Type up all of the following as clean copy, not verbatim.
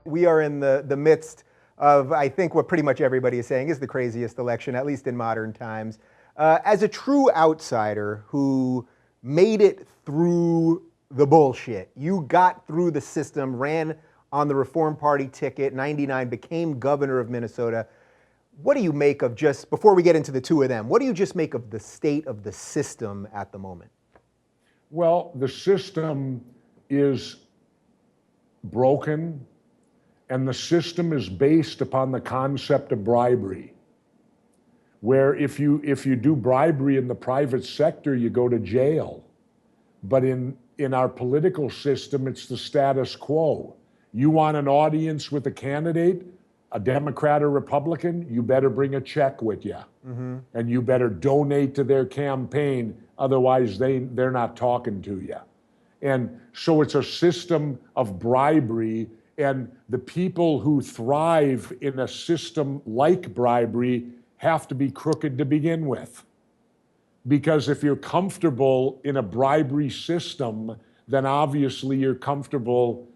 We are in the midst of, I think, what pretty much everybody is saying is the craziest election, at least in modern times. As a true outsider who made it through the bullshit, you got through the system, ran on the Reform Party ticket, 99, became governor of Minnesota. What do you make of, just before we get into the two of them, what do you just make of the state of the system at the moment? Well, the system is broken, and the system is based upon the concept of bribery, where if you do bribery in the private sector, you go to jail. But in our political system, it's the status quo. You want an audience with a candidate, a Democrat or Republican, you better bring a check with you. Mm-hmm. And you better donate to their campaign, otherwise they're not talking to you. And so it's a system of bribery, and the people who thrive in a system like bribery have to be crooked to begin with. Because if you're comfortable in a bribery system, then obviously you're comfortable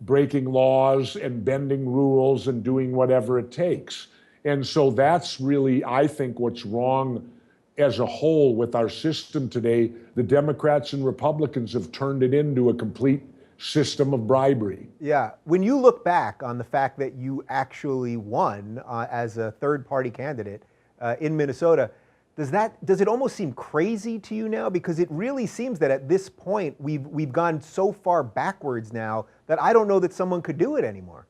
breaking laws and bending rules and doing whatever it takes. And so that's really, I think, what's wrong as a whole with our system today. The Democrats and Republicans have turned it into a complete system of bribery. Yeah. When you look back on the fact that you actually won as a third-party candidate in Minnesota, does it almost seem crazy to you now? Because it really seems that at this point we've gone so far backwards now that I don't know that someone could do it anymore.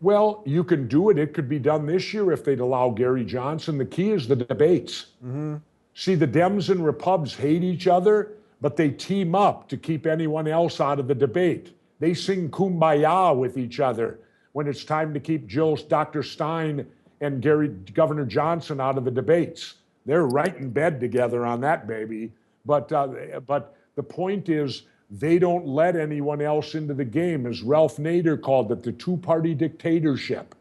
Well, you can do it. It could be done this year if they'd allow Gary Johnson. The key is the debates. Mm-hmm. See, the Dems and Repubs hate each other, but they team up to keep anyone else out of the debate. They sing Kumbaya with each other when it's time to keep Dr. Stein and Governor Johnson out of the debates. They're right in bed together on that baby. But the point is, they don't let anyone else into the game. As Ralph Nader called it, the two-party dictatorship.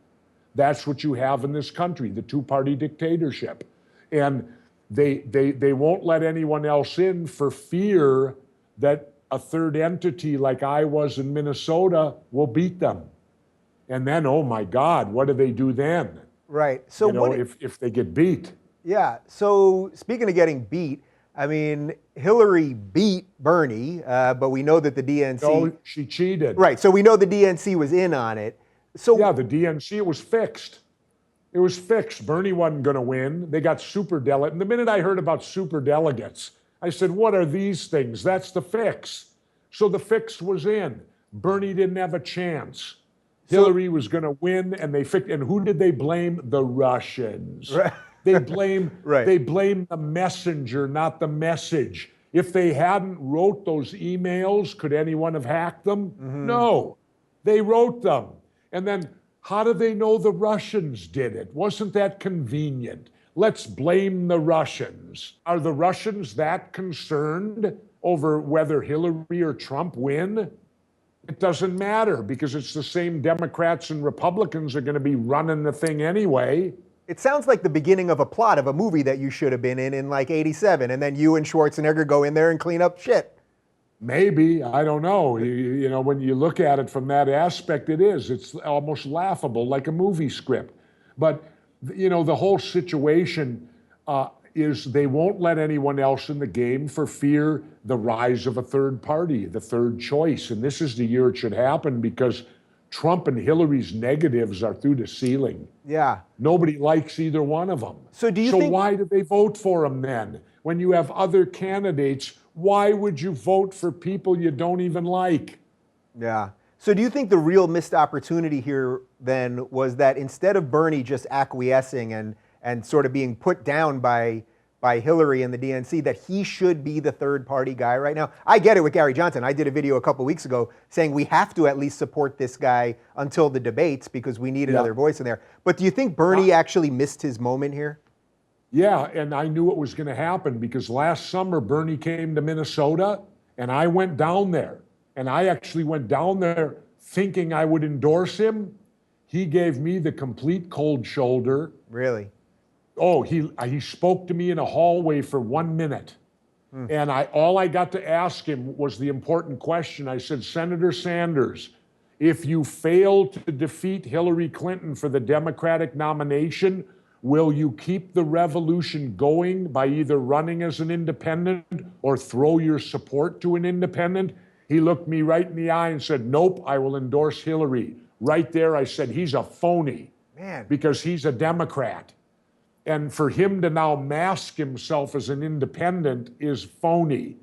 That's what you have in this country, the two-party dictatorship. And they won't let anyone else in for fear that a third entity like I was in Minnesota will beat them. And then, oh my God, what do they do then? Right. So if they get beat. Yeah. So speaking of getting beat, I mean, Hillary beat Bernie, but we know that the DNC... No, she cheated. Right. So we know the DNC was in on it. So yeah, the DNC, it was fixed. It was fixed. Bernie wasn't going to win. They got superdelegates. And the minute I heard about superdelegates, I said, what are these things? That's the fix. So the fix was in. Bernie didn't have a chance. Hillary was going to win, and they fixed. And who did they blame? The Russians. Right. They blame the messenger, not the message. If they hadn't wrote those emails, could anyone have hacked them? Mm-hmm. No, they wrote them. And then how do they know the Russians did it? Wasn't that convenient? Let's blame the Russians. Are the Russians that concerned over whether Hillary or Trump win? It doesn't matter, because it's the same Democrats and Republicans are going to be running the thing anyway. It sounds like the beginning of a plot of a movie that you should have been in like '87, and then you and Schwarzenegger go in there and clean up shit. Maybe, I don't know. You know, when you look at it from that aspect, it is. It's almost laughable, like a movie script. But, you know, the whole situation is they won't let anyone else in the game for fear the rise of a third party, the third choice. And this is the year it should happen, because Trump and Hillary's negatives are through the ceiling. Yeah. Nobody likes either one of them. So why do they vote for them then? When you have other candidates, why would you vote for people you don't even like? Yeah. So do you think the real missed opportunity here then was that instead of Bernie just acquiescing and sort of being put down by Hillary and the DNC, that he should be the third party guy right now? I get it with Gary Johnson. I did a video a couple weeks ago saying we have to at least support this guy until the debates because we need another voice in there. But do you think Bernie actually missed his moment here? Yeah, and I knew it was going to happen, because last summer Bernie came to Minnesota and I went down there. And I actually went down there thinking I would endorse him. He gave me the complete cold shoulder. Really? Oh, he spoke to me in a hallway for 1 minute. And all I got to ask him was the important question. I said, Senator Sanders, If you fail to defeat Hillary Clinton for the Democratic nomination, will you keep the revolution going by either running as an independent or throw your support to an independent? He looked me right in the eye and said, nope, I will endorse Hillary. Right there, I said, he's a phony. Man. Because he's a Democrat. And for him to now mask himself as an independent is phony.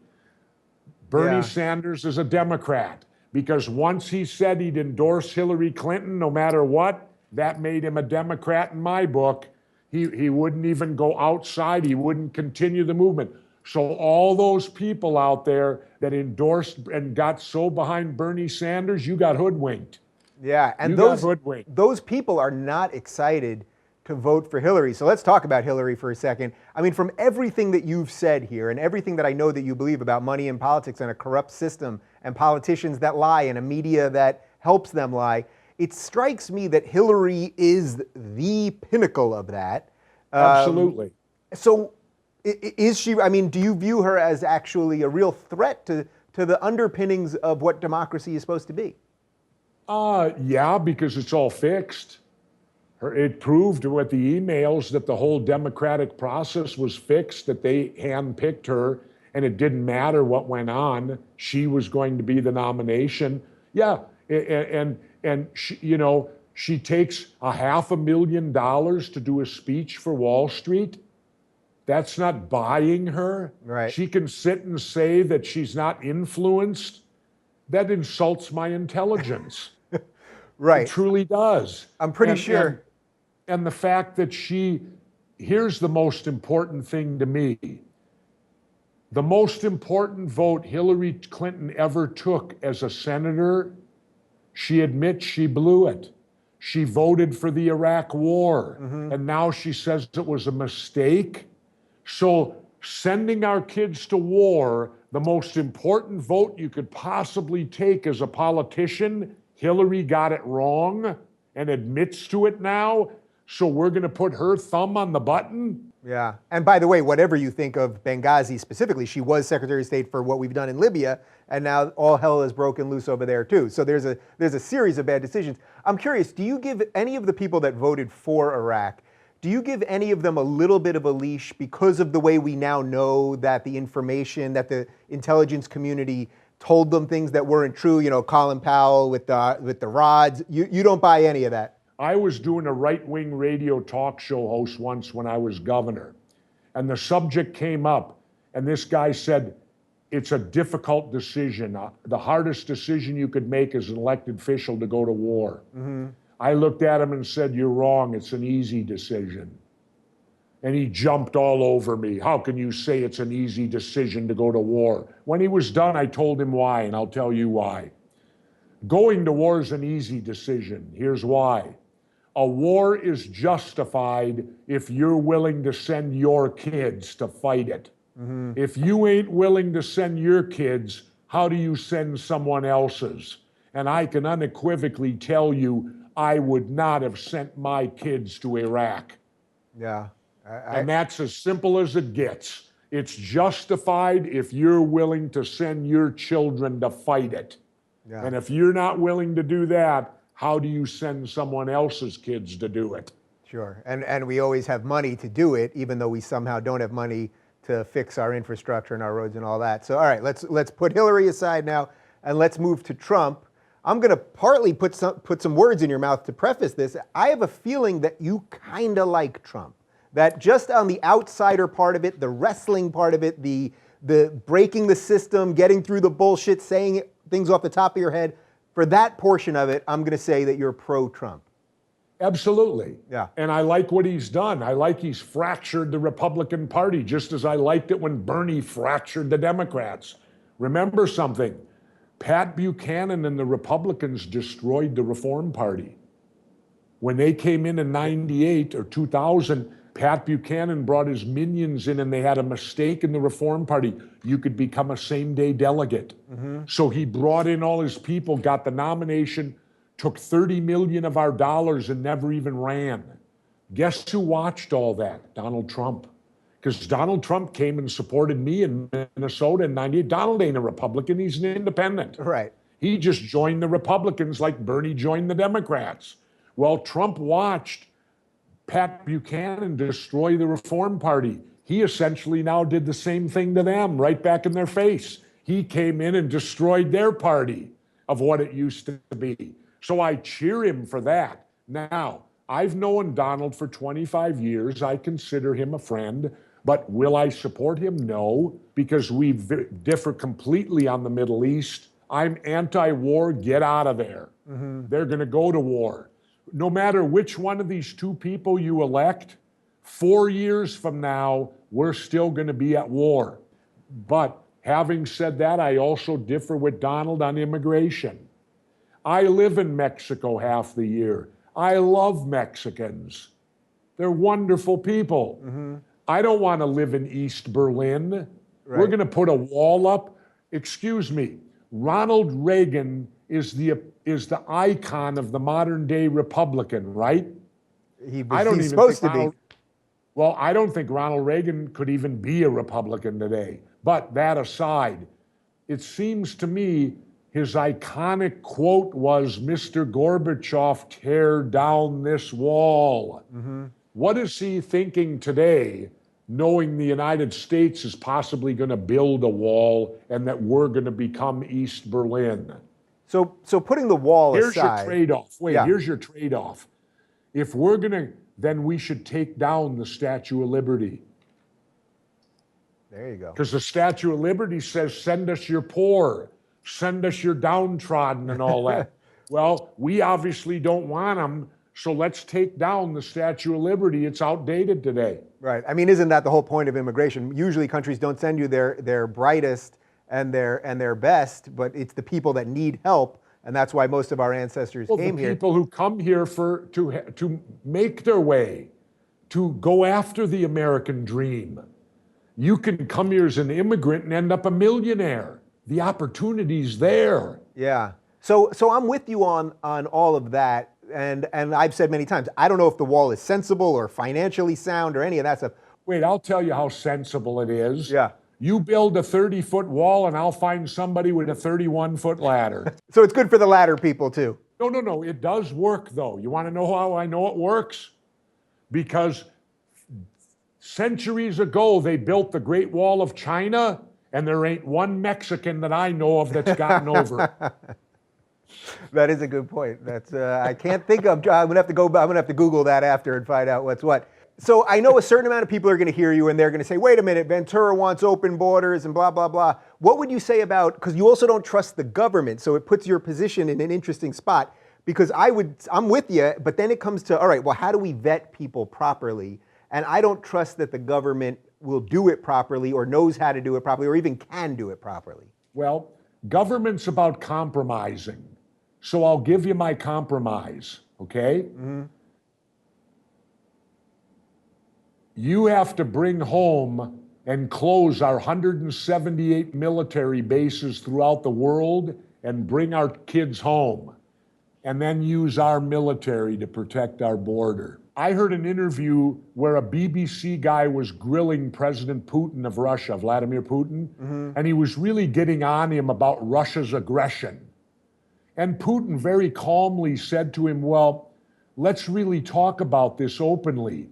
Bernie Sanders is a Democrat because once he said he'd endorse Hillary Clinton no matter what, that made him a Democrat in my book. He wouldn't even go outside. He wouldn't continue the movement. So all those people out there that endorsed and got so behind Bernie Sanders, you got hoodwinked. Yeah, and those people are not excited to vote for Hillary. So let's talk about Hillary for a second. I mean, from everything that you've said here and everything that I know that you believe about money in politics and a corrupt system and politicians that lie and a media that helps them lie, it strikes me that Hillary is the pinnacle of that. Absolutely. So is she, I mean, do you view her as actually a real threat to the underpinnings of what democracy is supposed to be? Yeah, because it's all fixed. It proved with the emails that the whole democratic process was fixed, that they handpicked her, and it didn't matter what went on. She was going to be the nomination. Yeah, and she, you know, she takes $500,000 to do a speech for Wall Street. That's not buying her. Right. She can sit and say that she's not influenced. That insults my intelligence. Right. It truly does. I'm pretty sure. And the fact that here's the most important thing to me. The most important vote Hillary Clinton ever took as a senator, she admits she blew it. She voted for the Iraq War, and now she says it was a mistake. So sending our kids to war, the most important vote you could possibly take as a politician, Hillary got it wrong and admits to it now. So we're going to put her thumb on the button? Yeah. And by the way, whatever you think of Benghazi specifically, she was Secretary of State for what we've done in Libya, and now all hell has broken loose over there too. So there's a series of bad decisions. I'm curious, do you give any of the people that voted for Iraq, do you give any of them a little bit of a leash because of the way we now know that the information, that the intelligence community told them things that weren't true? You know, Colin Powell with the rods. You don't buy any of that? I was doing a right-wing radio talk show host once when I was governor, and the subject came up, and this guy said, it's a difficult decision. The hardest decision you could make as an elected official to go to war. I looked at him and said, you're wrong, it's an easy decision. And he jumped all over me. How can you say it's an easy decision to go to war? When he was done, I told him why, and I'll tell you why. Going to war is an easy decision. Here's why. A war is justified if you're willing to send your kids to fight it. If you ain't willing to send your kids, how do you send someone else's? And I can unequivocally tell you, I would not have sent my kids to Iraq. Yeah. And that's as simple as it gets. It's justified if you're willing to send your children to fight it. Yeah. And if you're not willing to do that, how do you send someone else's kids to do it? Sure. And we always have money to do it, even though we somehow don't have money to fix our infrastructure and our roads and all that. So, all right, let's put Hillary aside now, and let's move to Trump. I'm going to partly put some words in your mouth to preface this. I have a feeling that you kind of like Trump. That just on the outsider part of it, the wrestling part of it, the breaking the system, getting through the bullshit, saying things off the top of your head, for that portion of it, I'm going to say that you're pro-Trump. Absolutely. Yeah. And I like what he's done. I like he's fractured the Republican Party, just as I liked it when Bernie fractured the Democrats. Remember something, Pat Buchanan and the Republicans destroyed the Reform Party. When they came in 98 or 2000, Pat Buchanan brought his minions in and they had a mistake in the Reform Party. You could become a same-day delegate. So he brought in all his people, got the nomination, took 30 million of our dollars and never even ran. Guess who watched all that? Donald Trump. Because Donald Trump came and supported me in Minnesota in 98. Donald ain't a Republican, he's an independent. Right. He just joined the Republicans like Bernie joined the Democrats. Well, Trump watched Pat Buchanan destroy the Reform Party. He essentially now did the same thing to them, right back in their face. He came in and destroyed their party of what it used to be. So I cheer him for that. Now, I've known Donald for 25 years. I consider him a friend. But will I support him? No, because we differ completely on the Middle East. I'm anti-war, get out of there. They're going to go to war. No matter which one of these two people you elect, 4 years from now, we're still going to be at war. But having said that, I also differ with Donald on immigration. I live in Mexico half the year. I love Mexicans. They're wonderful people. I don't want to live in East Berlin. Right. We're going to put a wall up. Excuse me. Ronald Reagan is the icon of the modern day Republican, right? He's supposed to be. Well, I don't think Ronald Reagan could even be a Republican today. But that aside, it seems to me his iconic quote was, "Mr. Gorbachev, tear down this wall." What is he thinking today, knowing the United States is possibly going to build a wall and that we're going to become East Berlin? So putting the wall aside. Here's your trade-off. Here's your trade-off. If we're going to, then we should take down the Statue of Liberty. There you go. Because the Statue of Liberty says, send us your poor, send us your downtrodden and all that. Well, we obviously don't want them, so let's take down the Statue of Liberty. It's outdated today. Right. I mean, isn't that the whole point of immigration? Usually countries don't send you their brightest and their best, but it's the people that need help, and that's why most of our ancestors came here. The people who come here to make their way, to go after the American dream. You can come here as an immigrant and end up a millionaire. The opportunity's there. Yeah. So I'm with you on all of that, and I've said many times, I don't know if the wall is sensible or financially sound or any of that stuff. Wait, I'll tell you how sensible it is. Yeah. You build a 30-foot wall and I'll find somebody with a 31-foot ladder. So it's good for the ladder people too. No. It does work though. You want to know how I know it works? Because centuries ago, they built the Great Wall of China and there ain't one Mexican that I know of that's gotten over it. That is a good point. That's I can't think of. I'm gonna have to Google that after and find out what's what. So I know a certain amount of people are going to hear you and they're going to say, wait a minute, Ventura wants open borders and blah, blah, blah. What would you say about, because you also don't trust the government, so it puts your position in an interesting spot, because I'm with you, but then it comes to, all right, well, how do we vet people properly? And I don't trust that the government will do it properly or knows how to do it properly or even can do it properly. Well, government's about compromising. So I'll give you my compromise, okay? You have to bring home and close our 178 military bases throughout the world and bring our kids home, and then use our military to protect our border. I heard an interview where a BBC guy was grilling President Putin of Russia, Vladimir Putin, and he was really getting on him about Russia's aggression. And Putin very calmly said to him, well, let's really talk about this openly.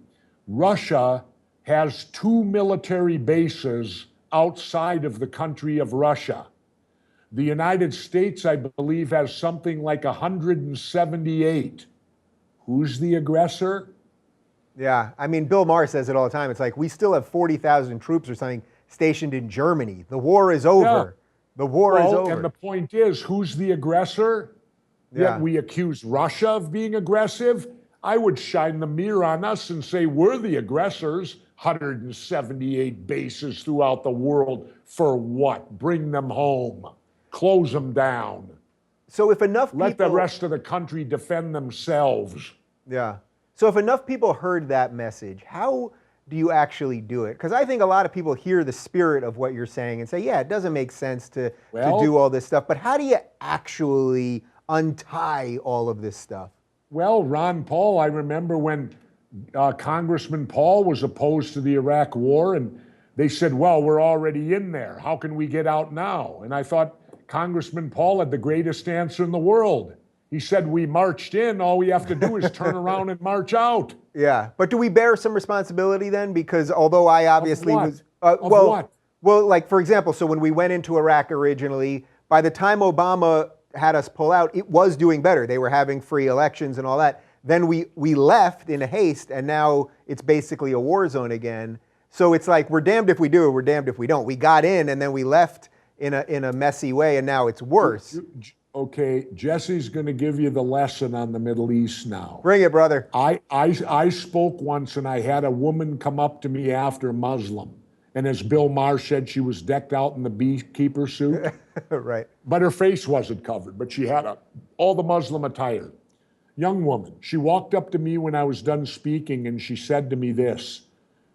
Russia has 2 military bases outside of the country of Russia. The United States, I believe, has something like 178. Who's the aggressor? Yeah, I mean, Bill Maher says it all the time. It's like, we still have 40,000 troops or something stationed in Germany. The war is over. Yeah. The war is over. And the point is, who's the aggressor? Yeah. Yet we accuse Russia of being aggressive. I would shine the mirror on us and say we're the aggressors. 178 bases throughout the world. For what? Bring them home. Close them down. So if enough people... Let the rest of the country defend themselves. Yeah. So if enough people heard that message, how do you actually do it? Because I think a lot of people hear the spirit of what you're saying and say, yeah, it doesn't make sense to do all this stuff. But how do you actually untie all of this stuff? Well, Ron Paul, I remember when Congressman Paul was opposed to the Iraq War, and they said, well, we're already in there. How can we get out now? And I thought, Congressman Paul had the greatest answer in the world. He said, we marched in, all we have to do is turn around and march out. Yeah, but do we bear some responsibility then? Because although I obviously was... what? Well, like, for example, so when we went into Iraq originally, by the time Obama had us pull out, it was doing better. They were having free elections and all that. Then we left in haste, and now it's basically a war zone again. So it's like, we're damned if we do, or we're damned if we don't. We got in, and then we left in a messy way, and now it's worse. Okay, Jesse's going to give you the lesson on the Middle East now. Bring it, brother. I spoke once, and I had a woman come up to me after Muslim. And as Bill Maher said, she was decked out in the beekeeper suit. Right. But her face wasn't covered, but she had all the Muslim attire. Young woman. She walked up to me when I was done speaking, and she said to me this.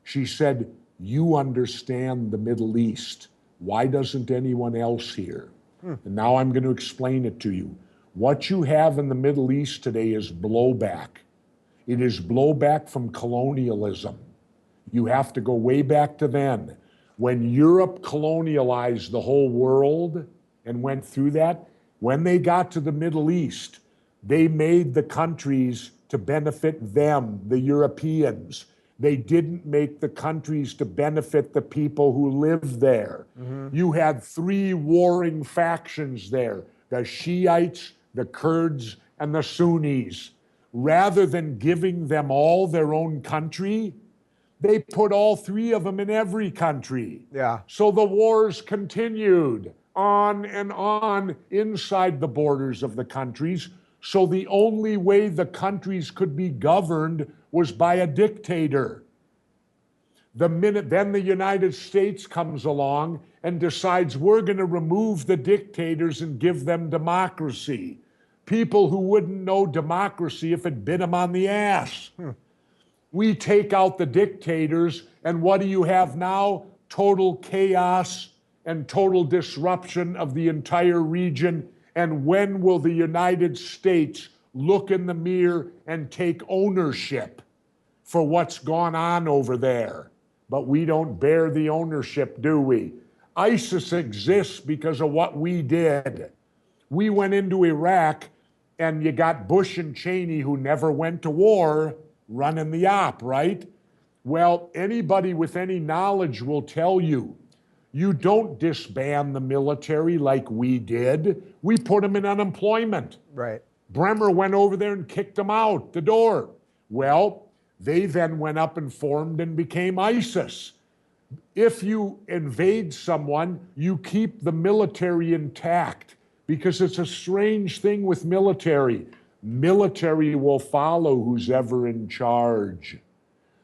She said, you understand the Middle East. Why doesn't anyone else here? And now I'm going to explain it to you. What you have in the Middle East today is blowback. It is blowback from colonialism. You have to go way back to then. When Europe colonialized the whole world and went through that, when they got to the Middle East, they made the countries to benefit them, the Europeans. They didn't make the countries to benefit the people who lived there. You had three warring factions there, the Shiites, the Kurds, and the Sunnis. Rather than giving them all their own country, they put all three of them in every country. Yeah. So the wars continued on and on inside the borders of the countries. So the only way the countries could be governed was by a dictator. Then the United States comes along and decides we're going to remove the dictators and give them democracy. People who wouldn't know democracy if it bit them on the ass. We take out the dictators, and what do you have now? Total chaos and total disruption of the entire region. And when will the United States look in the mirror and take ownership for what's gone on over there? But we don't bear the ownership, do we? ISIS exists because of what we did. We went into Iraq, and you got Bush and Cheney, who never went to war, running the op, right? Well, anybody with any knowledge will tell you, you don't disband the military like we did. We put them in unemployment. Right. Bremer went over there and kicked them out the door. Well, they then went up and formed and became ISIS. If you invade someone, you keep the military intact, because it's a strange thing with military. Military will follow who's ever in charge.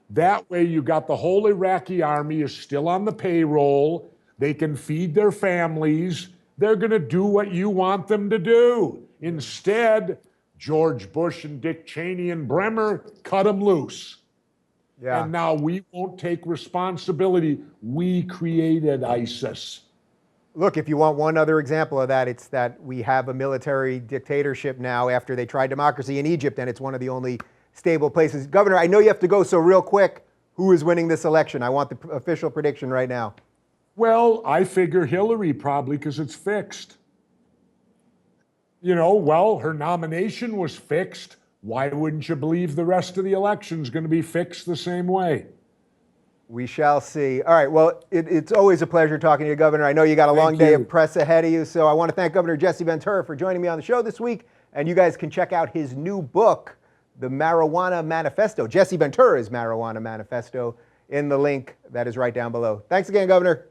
That way you got the whole Iraqi army is still on the payroll. They can feed their families. They're going to do what you want them to do. Instead, George Bush and Dick Cheney and Bremer cut them loose. Yeah. And now we won't take responsibility. We created ISIS. Look, if you want one other example of that, it's that we have a military dictatorship now after they tried democracy in Egypt, and it's one of the only stable places. Governor, I know you have to go, so real quick, who is winning this election? I want the official prediction right now. Well, I figure Hillary probably, because it's fixed. You know, well, her nomination was fixed. Why wouldn't you believe the rest of the election's going to be fixed the same way? We shall see. All right, well, it's always a pleasure talking to you, Governor. I know you got a long day of press ahead of you, so I want to thank Governor Jesse Ventura for joining me on the show this week. And you guys can check out his new book, The Marijuana Manifesto, Jesse Ventura's Marijuana Manifesto, in the link that is right down below. Thanks again, Governor.